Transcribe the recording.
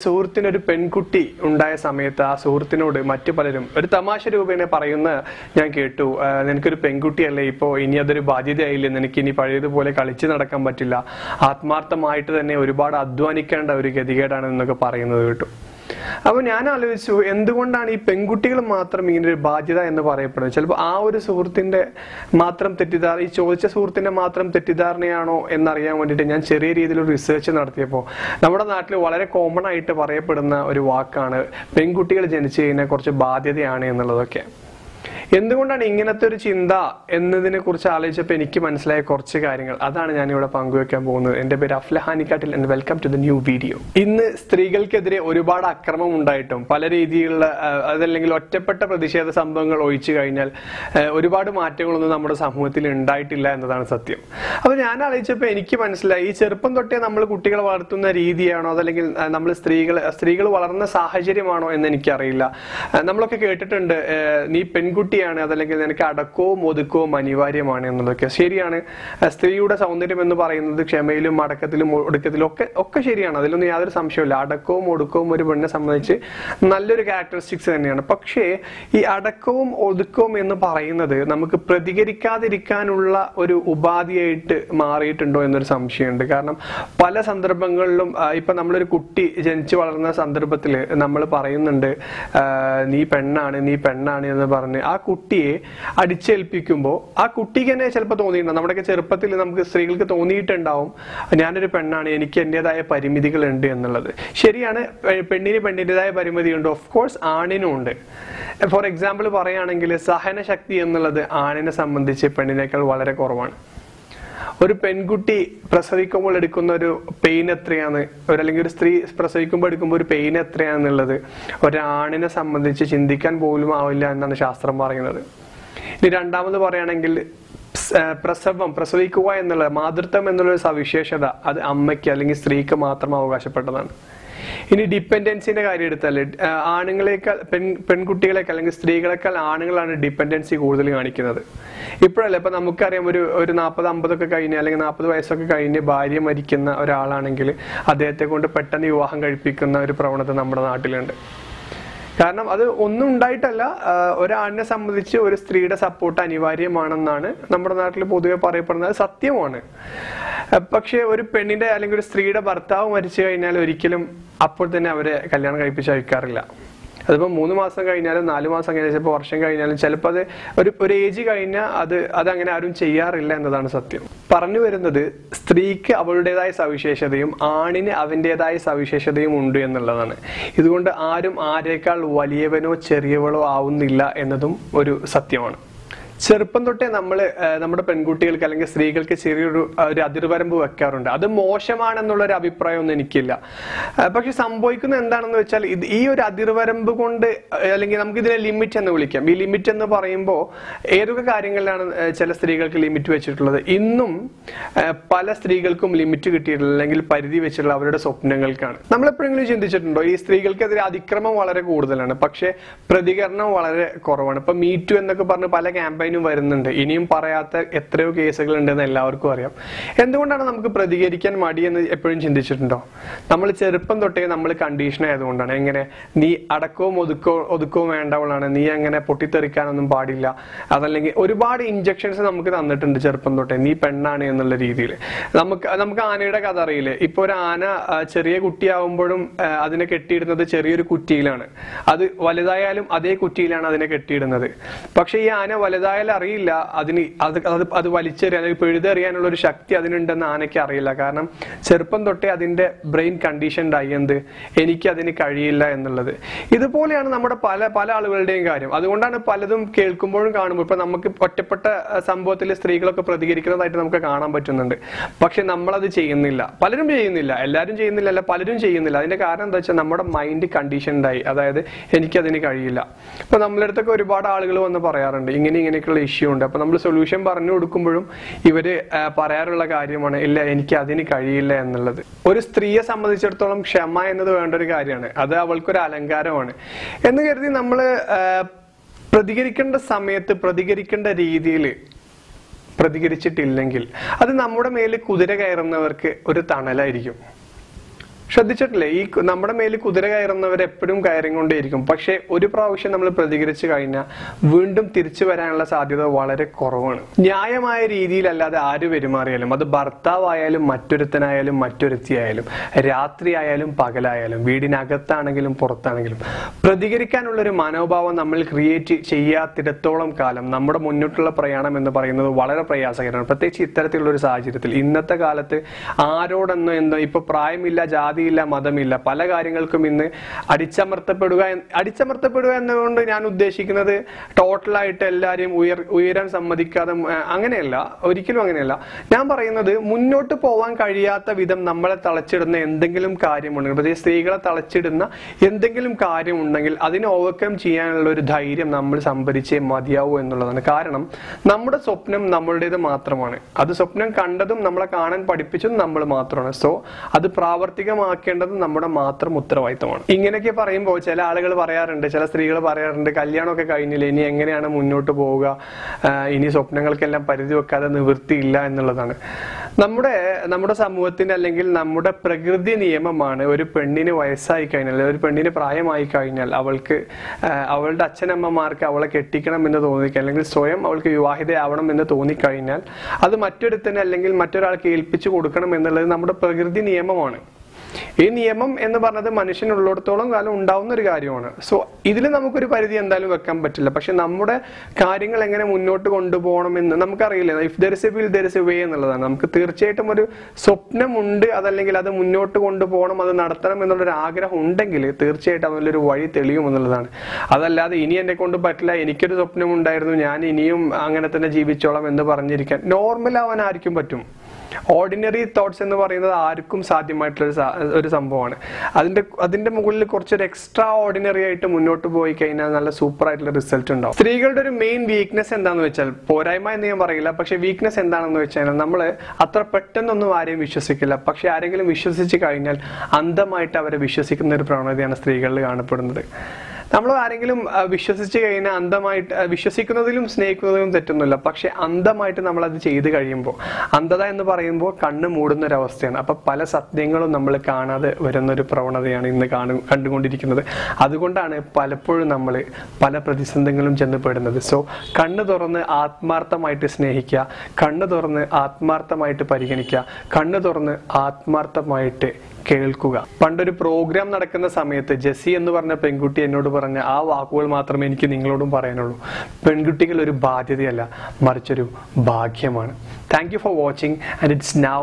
സുഹൃത്തിനൊരു പെൺകുട്ടി ഉണ്ടായ സമയത്ത് ആ സുഹൃത്തിനോട് മറ്റു പലരും ഒരു തമാശ രൂപേണ പറയുന്ന ഞാൻ കേട്ടു, നിനക്കൊരു പെൺകുട്ടിയല്ലേ, ഇപ്പോൾ ഇനി അതൊരു ബാധ്യതയായില്ലേ, നിനക്ക് ഇനി പഴയതുപോലെ കളിച്ചു നടക്കാൻ പറ്റില്ല, ആത്മാർത്ഥമായിട്ട് തന്നെ ഒരുപാട് അധ്വാനിക്കേണ്ട ഒരു ഗതികേടാണ് എന്നൊക്കെ പറയുന്നത് കേട്ടു. അപ്പൊ ഞാൻ ആലോചിച്ചു, എന്തുകൊണ്ടാണ് ഈ പെൺകുട്ടികൾ മാത്രം ഇങ്ങനെ ഒരു ബാധ്യത എന്ന് പറയപ്പെടുന്നത്? ചിലപ്പോൾ ആ ഒരു സുഹൃത്തിന്റെ മാത്രം തെറ്റിദ്ധാരണ, ഈ ചോദിച്ച സുഹൃത്തിന്റെ മാത്രം തെറ്റിദ്ധാരണയാണോ എന്നറിയാൻ വേണ്ടിയിട്ട് ഞാൻ ചെറിയ രീതിയിൽ റിസർച്ച് നടത്തിയപ്പോൾ നമ്മുടെ നാട്ടിൽ വളരെ കോമൺ ആയിട്ട് പറയപ്പെടുന്ന ഒരു വാക്കാണ് പെൺകുട്ടികൾ ജനിച്ചു കഴിഞ്ഞാൽ കുറച്ച് ബാധ്യതയാണ് എന്നുള്ളതൊക്കെ. എന്തുകൊണ്ടാണ് ഇങ്ങനത്തെ ഒരു ചിന്ത എന്നതിനെ കുറിച്ച് ആലോചിച്ചപ്പോൾ എനിക്ക് മനസ്സിലായ കുറച്ച് കാര്യങ്ങൾ, അതാണ് ഞാനിവിടെ പങ്കുവെക്കാൻ പോകുന്നത്. എൻ്റെ പേര് Aflahanikkattil and welcome to the new video. ഇന്ന് സ്ത്രീകൾക്കെതിരെ ഒരുപാട് അക്രമം ഉണ്ടായിട്ടും പല രീതിയിലുള്ള അതല്ലെങ്കിൽ ഒറ്റപ്പെട്ട പ്രതിഷേധ സംഭവങ്ങൾ ഒഴിച്ചു കഴിഞ്ഞാൽ ഒരുപാട് മാറ്റങ്ങളൊന്നും നമ്മുടെ സമൂഹത്തിൽ ഉണ്ടായിട്ടില്ല എന്നതാണ് സത്യം. അപ്പോൾ ഞാൻ ആലോചിച്ചപ്പോൾ എനിക്ക് മനസ്സിലായി, ഈ ചെറുപ്പം തൊട്ടേ നമ്മൾ കുട്ടികളെ വളർത്തുന്ന രീതിയാണോ അതല്ലെങ്കിൽ നമ്മൾ സ്ത്രീകൾ വളർന്ന സാഹചര്യമാണോ എന്ന് എനിക്കറിയില്ല. നമ്മളൊക്കെ കേട്ടിട്ടുണ്ട്, നീ പെൺകുട്ടിയാണ്, അതല്ലെങ്കിൽ നിനക്ക് അടക്കവും ഒതുക്കവും അനിവാര്യമാണ് എന്നുള്ളതൊക്കെ ശരിയാണ്. സ്ത്രീയുടെ സൗന്ദര്യം എന്ന് പറയുന്നത് ക്ഷമയിലും അടക്കത്തിലും ഒടുക്കത്തിലും ഒക്കെ ശരിയാണ്, അതിലൊന്നും യാതൊരു സംശയമില്ല. അടക്കവും ഒടുക്കവും ഒരു പെണ്ണിനെ സംബന്ധിച്ച് നല്ലൊരു ക്യാരക്ടറിസ്റ്റിക്സ് തന്നെയാണ്. പക്ഷേ ഈ അടക്കവും ഒതുക്കവും എന്ന് പറയുന്നത് നമുക്ക് പ്രതികരിക്കാതിരിക്കാനുള്ള ഒരു ഉപാധിയായിട്ട് മാറിയിട്ടുണ്ടോ എന്നൊരു സംശയമുണ്ട്. കാരണം പല സന്ദർഭങ്ങളിലും ഇപ്പൊ നമ്മളൊരു കുട്ടി ജനിച്ചു വളർന്ന സന്ദർഭത്തിൽ നമ്മൾ പറയുന്നുണ്ട്, നീ പെണ്ണാണ് എന്ന് പറഞ്ഞ് ആ കുട്ടിയെ അടിച്ചേൽപ്പിക്കുമ്പോൾ ആ കുട്ടിക്ക് തന്നെ ചിലപ്പോൾ തോന്നിയിട്ടുണ്ടാവും, നമ്മുടെയൊക്കെ ചെറുപ്പത്തിൽ നമുക്ക് സ്ത്രീകൾക്ക് തോന്നിയിട്ടുണ്ടാവും, ഞാനൊരു പെണ്ണാണ്, എനിക്ക് എന്റേതായ പരിമിതികളുണ്ട് എന്നുള്ളത്. ശരിയാണ്, പെണ്ണിൻ്റെതായ പരിമിതിയുണ്ട്, ഓഫ് കോഴ്സ് ആണിനും ഉണ്ട്. ഫോർ എക്സാമ്പിൾ പറയുകയാണെങ്കിൽ സഹനശക്തി എന്നുള്ളത് ആണിനെ സംബന്ധിച്ച് പെണ്ണിനേക്കാൾ വളരെ കുറവാണ്. ഒരു പെൺകുട്ടി പ്രസവിക്കുമ്പോൾ എടുക്കുന്ന ഒരു പെയിൻ എത്രയാണ്, അല്ലെങ്കിൽ ഒരു സ്ത്രീ പ്രസവിക്കുമ്പോൾ എടുക്കുമ്പോൾ ഒരു പെയിൻ എത്രയാണെന്നുള്ളത് ഒരാണിനെ സംബന്ധിച്ച് ചിന്തിക്കാൻ പോലും ആവില്ല എന്നാണ് ശാസ്ത്രം പറയുന്നത്. ഇനി രണ്ടാമത് പറയുകയാണെങ്കിൽ പ്രസവിക്കുക എന്നുള്ള മാതൃത്വം എന്നുള്ളൊരു സവിശേഷത അത് അമ്മയ്ക്ക് അല്ലെങ്കിൽ സ്ത്രീക്ക് മാത്രം അവകാശപ്പെട്ടതാണ്. ഇനി ഡിപ്പെൻഡൻസിന്റെ കാര്യം എടുത്താൽ ആണുങ്ങളെക്കാൾ പെൺകുട്ടികളെക്കാൾ അല്ലെങ്കിൽ സ്ത്രീകളെക്കാൾ ആണുങ്ങളാണ് ഡിപ്പെൻഡൻസി കൂടുതൽ കാണിക്കുന്നത്. ഇപ്പോഴല്ല, ഇപ്പൊ നമുക്കറിയാം, ഒരു 40-50 ഒക്കെ കഴിഞ്ഞ് അല്ലെങ്കിൽ 40 വയസ്സൊക്കെ കഴിഞ്ഞ് ഭാര്യ മരിക്കുന്ന ഒരാളാണെങ്കിൽ അദ്ദേഹത്തെ കൊണ്ട് പെട്ടെന്ന് വിവാഹം കഴിപ്പിക്കുന്ന ഒരു പ്രവണത നമ്മുടെ നാട്ടിലുണ്ട്. കാരണം അത് ഒന്നും ഉണ്ടായിട്ടല്ല, ഒരാണിനെ സംബന്ധിച്ച് ഒരു സ്ത്രീയുടെ സപ്പോർട്ട് അനിവാര്യമാണെന്നാണ് നമ്മുടെ നാട്ടിൽ പൊതുവെ പറയപ്പെടുന്നത്, സത്യമാണ്. പക്ഷെ ഒരു പെണ്ണിന്റെ അല്ലെങ്കിൽ ഒരു സ്ത്രീയുടെ ഭർത്താവ് മരിച്ചു കഴിഞ്ഞാൽ ഒരിക്കലും അപ്പോൾ തന്നെ അവരെ കല്യാണം കഴിപ്പിച്ച് അയക്കാറില്ല. അതിപ്പോ 3 മാസം കഴിഞ്ഞാലും 4 മാസം കഴിഞ്ഞാൽ ചിലപ്പോൾ വർഷം കഴിഞ്ഞാലും ചിലപ്പോൾ അത് ഒരു ഏജ് കഴിഞ്ഞാൽ അതങ്ങനെ ആരും ചെയ്യാറില്ല എന്നതാണ് സത്യം. പറഞ്ഞു വരുന്നത്, സ്ത്രീക്ക് അവളുടേതായ സവിശേഷതയും ആണിന് അവൻ്റെതായ സവിശേഷതയും ഉണ്ട് എന്നുള്ളതാണ്. ഇതുകൊണ്ട് ആരും ആരേക്കാൾ വലിയവനോ ചെറിയവളോ ആവുന്നില്ല എന്നതും ഒരു സത്യമാണ്. ചെറുപ്പം തൊട്ടേ നമ്മുടെ പെൺകുട്ടികൾക്ക് അല്ലെങ്കിൽ സ്ത്രീകൾക്ക് ചെറിയൊരു അതിർവരമ്പ് വെക്കാറുണ്ട്. അത് മോശമാണെന്നുള്ളൊരു അഭിപ്രായമൊന്നും എനിക്കില്ല. പക്ഷെ സംഭവിക്കുന്നത് എന്താണെന്ന് വെച്ചാൽ, ഈ ഒരു അതിർവരമ്പ് കൊണ്ട് അല്ലെങ്കിൽ നമുക്ക് ഇതിനെ ലിമിറ്റ് എന്ന് വിളിക്കാം. ഈ ലിമിറ്റ് എന്ന് പറയുമ്പോൾ ഏതൊക്കെ കാര്യങ്ങളിലാണ് ചില സ്ത്രീകൾക്ക് ലിമിറ്റ് വെച്ചിട്ടുള്ളത്? ഇന്നും പല സ്ത്രീകൾക്കും ലിമിറ്റ് കിട്ടിയിട്ടുള്ള അല്ലെങ്കിൽ പരിധി വെച്ചിട്ടുള്ള അവരുടെ സ്വപ്നങ്ങൾക്കാണ്. നമ്മൾ എപ്പോഴെങ്കിലും ചിന്തിച്ചിട്ടുണ്ടോ, ഈ സ്ത്രീകൾക്കെതിരെ അതിക്രമം വളരെ കൂടുതലാണ്, പക്ഷെ പ്രതികരണം വളരെ കുറവാണ്. ഇപ്പൊ മീറ്റു എന്നൊക്കെ പറഞ്ഞ് പല ക്യാമ്പയിൻ വരുന്നുണ്ട്, ഇനിയും പറയാത്ത എത്രയോ കേസുകൾ ഉണ്ടെന്ന് എല്ലാവർക്കും അറിയാം. എന്തുകൊണ്ടാണ് നമുക്ക് പ്രതികരിക്കാൻ മടിയെന്ന് എപ്പോഴും ചിന്തിച്ചിട്ടുണ്ടോ? നമ്മൾ ചെറുപ്പം തൊട്ടേ നമ്മൾ കണ്ടീഷൻ ആയതുകൊണ്ടാണ്. എങ്ങനെ, നീ അടക്കവും ഒതുക്കവും വേണ്ടവളാണ്, നീ അങ്ങനെ പൊട്ടിത്തെറിക്കാനൊന്നും പാടില്ല, അതല്ലെങ്കിൽ ഒരുപാട് ഇഞ്ചക്ഷൻസ് നമുക്ക് തന്നിട്ടുണ്ട് ചെറുപ്പം തൊട്ടേ, നീ പെണ്ണാണ് എന്നുള്ള രീതിയിൽ. നമുക്ക് ആനയുടെ കഥ അറിയില്ലേ? ഇപ്പൊ ഒരു ആന ചെറിയ കുട്ടിയാവുമ്പോഴും അതിനെ കെട്ടിയിടുന്നത് ചെറിയൊരു കുറ്റിയിലാണ്, അത് വലുതായാലും അതേ കുറ്റിയിലാണ് അതിനെ കെട്ടിയിടുന്നത്. പക്ഷെ ഈ ആന വലുതായ അറിയില്ല അത് വലിച്ചെറിയാൻ അല്ലെങ്കിൽ പിഴുതെറിയാനുള്ള ഒരു ശക്തി അതിനുണ്ടെന്ന് ആനയ്ക്ക് അറിയില്ല. കാരണം ചെറുപ്പം തൊട്ടേ അതിന്റെ ബ്രെയിൻ കണ്ടീഷൻഡ് ആയി എനിക്ക് അതിന് കഴിയില്ല എന്നുള്ളത്. ഇതുപോലെയാണ് നമ്മുടെ പല ആളുകളുടെയും കാര്യം. അതുകൊണ്ടാണ് പലതും കേൾക്കുമ്പോഴും കാണുമ്പോൾ ഇപ്പൊ നമുക്ക് ഒറ്റപ്പെട്ട സംഭവത്തിൽ സ്ത്രീകളൊക്കെ പ്രതികരിക്കുന്നതായിട്ട് നമുക്ക് കാണാൻ പറ്റുന്നുണ്ട്. പക്ഷെ നമ്മളത് ചെയ്യുന്നില്ല, പലരും ചെയ്യുന്നില്ല, എല്ലാവരും ചെയ്യുന്നില്ല, പലരും ചെയ്യുന്നില്ല. അതിന്റെ കാരണം എന്താ വെച്ചാൽ നമ്മുടെ മൈൻഡ് കണ്ടീഷൻഡ് ആയി, അതായത് എനിക്കതിന് കഴിയില്ല. ഇപ്പൊ നമ്മളെ അടുത്തൊക്കെ ഒരുപാട് ആളുകൾ വന്ന് പറയാറുണ്ട്, ഇങ്ങനെയൊക്കെയുള്ള ഇഷ്യൂ ഉണ്ട്. അപ്പൊ നമ്മൾ സൊല്യൂഷൻ പറഞ്ഞു കൊടുക്കുമ്പോഴും ഇവര് പറയാറുള്ള കാര്യമാണ്, ഇല്ല എനിക്ക് അതിന് കഴിയില്ല എന്നുള്ളത്. ഒരു സ്ത്രീയെ സംബന്ധിച്ചിടത്തോളം ക്ഷമ എന്നത് വേണ്ട ഒരു കാര്യമാണ്, അത് അവൾക്കൊരു അലങ്കാരമാണ് എന്ന് കരുതി നമ്മൾ പ്രതികരിക്കേണ്ട സമയത്ത് പ്രതികരിക്കേണ്ട രീതിയിൽ പ്രതികരിച്ചിട്ടില്ലെങ്കിൽ അത് നമ്മുടെ മേലിൽ കുതിര കയറുന്നവർക്ക് ഒരു തണലായിരിക്കും. ശ്രദ്ധിച്ചിട്ടില്ലേ, ഈ നമ്മുടെ മേലിൽ കുതിര കയറുന്നവർ എപ്പോഴും കയറിക്കൊണ്ടേയിരിക്കും. പക്ഷെ ഒരു പ്രാവശ്യം നമ്മൾ പ്രതികരിച്ചു കഴിഞ്ഞാൽ വീണ്ടും തിരിച്ചു വരാനുള്ള സാധ്യത വളരെ കുറവാണ്. ന്യായമായ രീതിയിലല്ലാതെ ആര് പെരുമാറിയാലും, അത് ഭർത്താവായാലും മറ്റൊരുത്തനായാലും മറ്റൊരുത്തിയായാലും, രാത്രിയായാലും പകലായാലും, വീടിനകത്താണെങ്കിലും പുറത്താണെങ്കിലും, പ്രതികരിക്കാനുള്ളൊരു മനോഭാവം നമ്മൾ ക്രിയേറ്റ് ചെയ്യാത്തിടത്തോളം കാലം നമ്മുടെ മുന്നോട്ടുള്ള പ്രയാണം എന്ന് പറയുന്നത് വളരെ പ്രയാസകരമാണ്. പ്രത്യേകിച്ച് ഇത്തരത്തിലുള്ള ഒരു സാഹചര്യത്തിൽ ഇന്നത്തെ കാലത്ത് ആരോടെന്നോ എന്തോ, ഇപ്പൊ പ്രായമില്ല, ജാതിയില്ല, മതമില്ല, പല കാര്യങ്ങൾക്കും ഇന്ന് അടിച്ചമർത്തപ്പെടുക എന്നുകൊണ്ട് ഞാൻ ഉദ്ദേശിക്കുന്നത് ടോട്ടലായിട്ട് എല്ലാവരെയും ഉയരാൻ സമ്മതിക്കാതെ അങ്ങനെയല്ല, ഒരിക്കലും അങ്ങനെയല്ല. ഞാൻ പറയുന്നത് മുന്നോട്ട് പോവാൻ കഴിയാത്ത വിധം നമ്മളെ തളച്ചിടുന്ന എന്തെങ്കിലും കാര്യമുണ്ടെങ്കിൽ, പ്രത്യേകിച്ച് സ്ത്രീകളെ തളച്ചിടുന്ന എന്തെങ്കിലും കാര്യമുണ്ടെങ്കിൽ അതിനെ ഓവർകം ചെയ്യാനുള്ള ഒരു ധൈര്യം നമ്മൾ സംഭരിച്ചേ മതിയാവൂ എന്നുള്ളതാണ്. കാരണം നമ്മുടെ സ്വപ്നം നമ്മളുടേത് മാത്രമാണ്. അത് സ്വപ്നം കണ്ടതും നമ്മളെ കാണാൻ പഠിപ്പിച്ചതും നമ്മൾ മാത്രമാണ്. സോ അത് പ്രാവർത്തികമാക്കേണ്ടത് നമ്മുടെ മാത്രം ഉത്തരവാദിത്തമാണ്. ഇങ്ങനെയൊക്കെ പറയുമ്പോൾ ചില ആളുകൾ പറയാറുണ്ട്, ചില സ്ത്രീകൾ പറയാറുണ്ട്, കല്യാണമൊക്കെ കഴിഞ്ഞില്ല, ഇനി എങ്ങനെയാണ് മുന്നോട്ട് പോവുക, ഇനി സ്വപ്നങ്ങൾക്കെല്ലാം പരിധി വെക്കാതെ നിവൃത്തിയില്ല എന്നുള്ളതാണ്. നമ്മുടെ സമൂഹത്തിന് അല്ലെങ്കിൽ നമ്മുടെ പ്രകൃതി നിയമമാണ്, ഒരു പെണ്ണിന് വയസ്സായി കഴിഞ്ഞാൽ, ഒരു പെണ്ണിന് പ്രായമായി കഴിഞ്ഞാൽ അവളുടെ അച്ഛനമ്മമാർക്ക് അവളെ കെട്ടിക്കണം എന്ന് തോന്നിക്കഴിഞ്ഞാൽ, അല്ലെങ്കിൽ സ്വയം അവൾക്ക് വിവാഹിതയാവണം എന്ന് തോന്നിക്കഴിഞ്ഞാൽ അത് മറ്റൊരുത്തന് അല്ലെങ്കിൽ മറ്റൊരാൾക്ക് ഏൽപ്പിച്ചു കൊടുക്കണം എന്നുള്ളത് നമ്മുടെ പ്രകൃതി നിയമമാണ്. ഈ നിയമം എന്ന് പറഞ്ഞത് മനുഷ്യനുള്ളിടത്തോളം കാലം ഉണ്ടാവുന്ന ഒരു കാര്യമാണ്. സോ ഇതിൽ നമുക്കൊരു പരിധി എന്തായാലും വെക്കാൻ പറ്റില്ല. പക്ഷെ നമ്മുടെ കാര്യങ്ങൾ എങ്ങനെ മുന്നോട്ട് കൊണ്ടുപോകണമെന്ന് നമുക്കറിയില്ല. If there is A will there is a way എന്നുള്ളതാണ്. നമുക്ക് തീർച്ചയായിട്ടും ഒരു സ്വപ്നമുണ്ട്, അതല്ലെങ്കിൽ അത് മുന്നോട്ട് കൊണ്ടുപോകണം, അത് നടത്തണം എന്നുള്ളൊരു ആഗ്രഹം ഉണ്ടെങ്കിൽ തീർച്ചയായിട്ടും അതിലൊരു വഴി തെളിയും എന്നുള്ളതാണ്. അതല്ലാതെ ഇനി എന്നെ കൊണ്ട് പറ്റില്ല, എനിക്കൊരു സ്വപ്നം ഉണ്ടായിരുന്നു, ഞാൻ ഇനിയും അങ്ങനെ തന്നെ ജീവിച്ചോളാം എന്ന് പറഞ്ഞിരിക്കാൻ നോർമൽ ആവാൻ ആർക്കും പറ്റും. ഓർഡിനറി തോട്ട്സ് എന്ന് പറയുന്നത് ആർക്കും സാധ്യമായിട്ടുള്ള ഒരു സംഭവമാണ്. അതിന്റെ മുകളിൽ കുറച്ചൊരു എക്സ്ട്രാ ഓർഡിനറി ആയിട്ട് മുന്നോട്ട് പോയി കഴിഞ്ഞാൽ നല്ല സൂപ്പർ ആയിട്ടുള്ള റിസൾട്ട് ഉണ്ടാവും. സ്ത്രീകളുടെ ഒരു മെയിൻ വീക്ക്നെസ് എന്താണെന്ന് വെച്ചാൽ, പോരായ്മ എന്ന് ഞാൻ പറയില്ല, പക്ഷെ വീക്ക്നെസ് എന്താണെന്ന് വെച്ചാൽ നമ്മൾ അത്ര പെട്ടെന്നൊന്നും ആരെയും വിശ്വസിക്കില്ല. പക്ഷെ ആരെങ്കിലും വിശ്വസിച്ച് കഴിഞ്ഞാൽ അന്ധമായിട്ട് അവരെ വിശ്വസിക്കുന്ന ഒരു പ്രവണതയാണ് സ്ത്രീകളിൽ കാണപ്പെടുന്നത്. നമ്മൾ ആരെങ്കിലും വിശ്വസിച്ച് കഴിഞ്ഞാൽ അന്ധമായിട്ട്, വിശ്വസിക്കുന്നതിലും സ്നേഹിക്കുന്നതിലും തെറ്റൊന്നുമില്ല, പക്ഷെ അന്ധമായിട്ട് നമ്മൾ അത് ചെയ്ത് കഴിയുമ്പോൾ, അന്ധത എന്ന് പറയുമ്പോൾ കണ്ണ് മൂടുന്ന ഒരു അവസ്ഥയാണ്. അപ്പൊ പല സത്യങ്ങളും നമ്മൾ കാണാതെ വരുന്നൊരു പ്രവണതയാണ് ഇന്ന് കണ്ടുകൊണ്ടിരിക്കുന്നത്. അതുകൊണ്ടാണ് പലപ്പോഴും നമ്മൾ പല പ്രതിസന്ധികളും ചെന്ന് പെടുന്നത്. സോ കണ്ണ് തുറന്ന് ആത്മാർത്ഥമായിട്ട് സ്നേഹിക്കുക, കണ്ണ് തുറന്ന് ആത്മാർത്ഥമായിട്ട് പരിഗണിക്കുക, കണ്ണ് തുറന്ന് ആത്മാർത്ഥമായിട്ട് കേൾക്കുക. പണ്ടൊരു പ്രോഗ്രാം നടക്കുന്ന സമയത്ത് ജെസ്സി എന്ന് പറഞ്ഞ പെൺകുട്ടി എന്നോട് പറഞ്ഞ ആ വാക്കുകൾ മാത്രമേ എനിക്ക് നിങ്ങളോടും പറയാനുള്ളൂ. പെൺകുട്ടികൾ ഒരു ബാധ്യതയല്ല, മറിച്ചൊരു ഭാഗ്യമാണ്. Thank you for watching and it's now